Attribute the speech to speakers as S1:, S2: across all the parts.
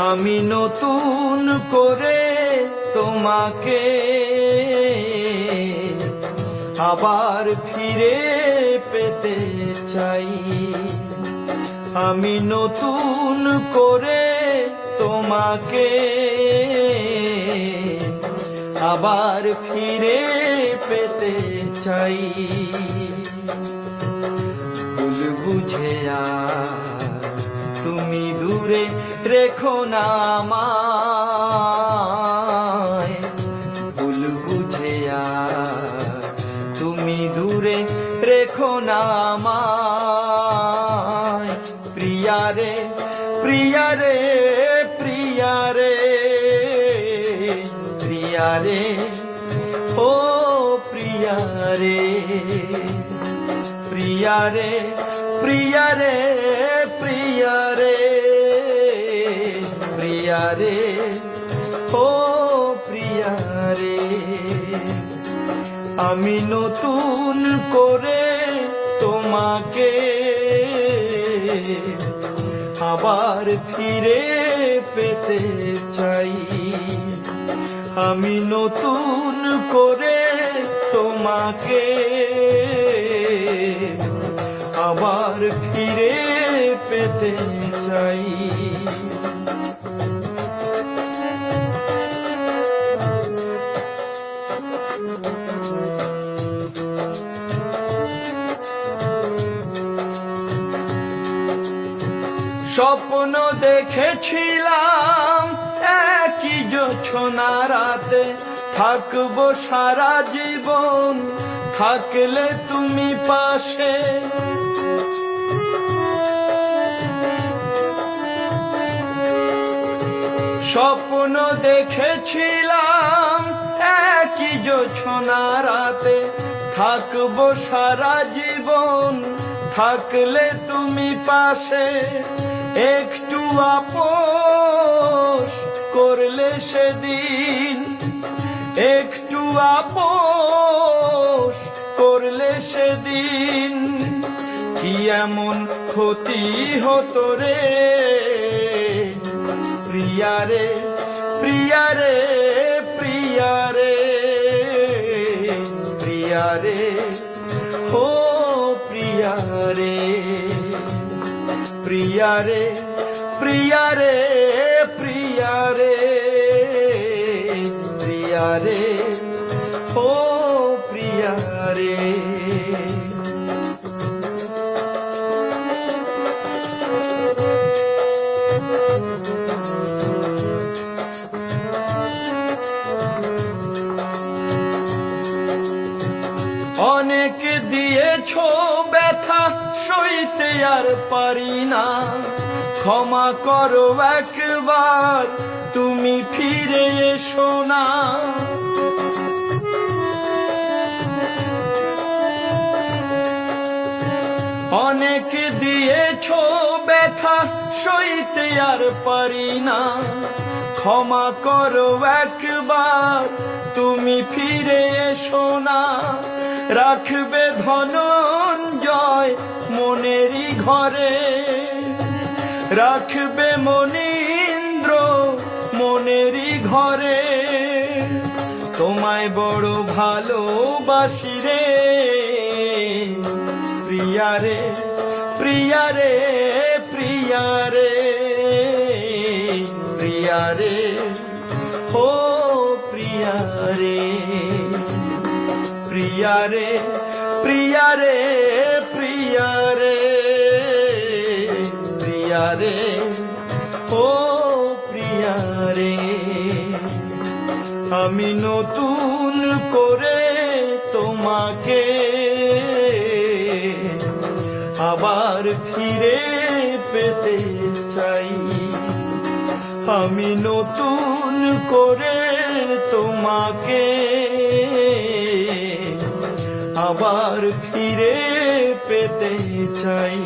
S1: আমি নতুন করে তোমাকে আবার ফিরে পেতে চাই। আমি নতুন করে তোমাকে আবার ফিরে পেতে চাই। ভুল বুঝে তুমি দূরে রেখো না আমায়। ভুল বুঝে তুমি দূরে রেখো না আমায়। প্রিয়া রে প্রিয়া রে প্রিয়া রে প্রিয়া রে ও প্রিয়া রে প্রিয়া রে প্রিয়া রে প্রিয়া রে প্রিয়া রে ও প্রিয়া রে। আমি নতুন করে তোমাকে আবার ফিরে পেতে চাই। আমি নতুন করে তোমাকে আবার ফিরে পেতে চাই। স্বপ্ন দেখেছিলাম একই জোছনা রাতে থাকবো সারা জীবন, থাকলে তুমি পাশে। স্বপ্ন দেখেছিলাম একই জোছনা রাতে থাকবো সারা জীবন, থাকলে তুমি পাশে। একটু আপোষ করলে সেদিন, একটু আপোষ করলে সেদিন, কি এমন ক্ষতি হতো রে। প্রিয়া রে প্রিয়া রে প্রিয়া রে প্রিয়া রে ও প্রিয়া রে প্রিয়া রে প্রিয়া রে প্রিয়া রে প্রিয়া রে ও প্রিয়া রে। অনেক দিয়েছো ব্যথা সইতে আর পারি না, ক্ষমা করো একবার তুমি ফিরে এসো না। অনেক দিয়েছো ব্যথা সইতে আর পারি না, ক্ষমা করো একবার তুমি ফিরে এসো না। রাখবে ধনঞ্জয় মনেরই ঘরে, রাখবে মনীন্দ্র মনেরই ঘরে। তোমায় বড় ভালোবাসি রে প্রিয়া রে প্রিয়া রে প্রিয়া রে প্রিয়া রে ও প্রিয়া রে প্রিয়া রে প্রিয়া রে প্রিয়া রে প্রিয়া রে ও প্রিয়া রে। আমি নতুন করে তোমাকে আবার ফিরে পেতে চাই। আমি নতুন করে তোমাকে আবার ফিরে পেতে চাই।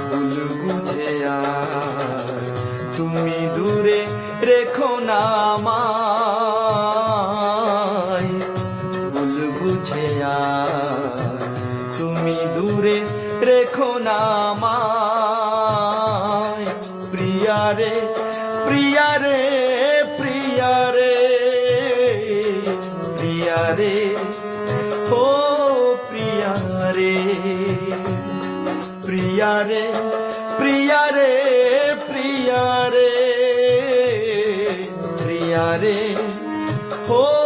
S1: ভুল বুঝে তুমি দূরে রেখো না আমায়। ভুল বুঝে তুমি দূরে রেখো না আমায়। রে প্রিয়া রে প্রিয়া রে প্রিয়া রে ও প্রিয়া রে প্রিয়া রে প্রিয়া রে প্রিয়া রে প্রিয়া রে ও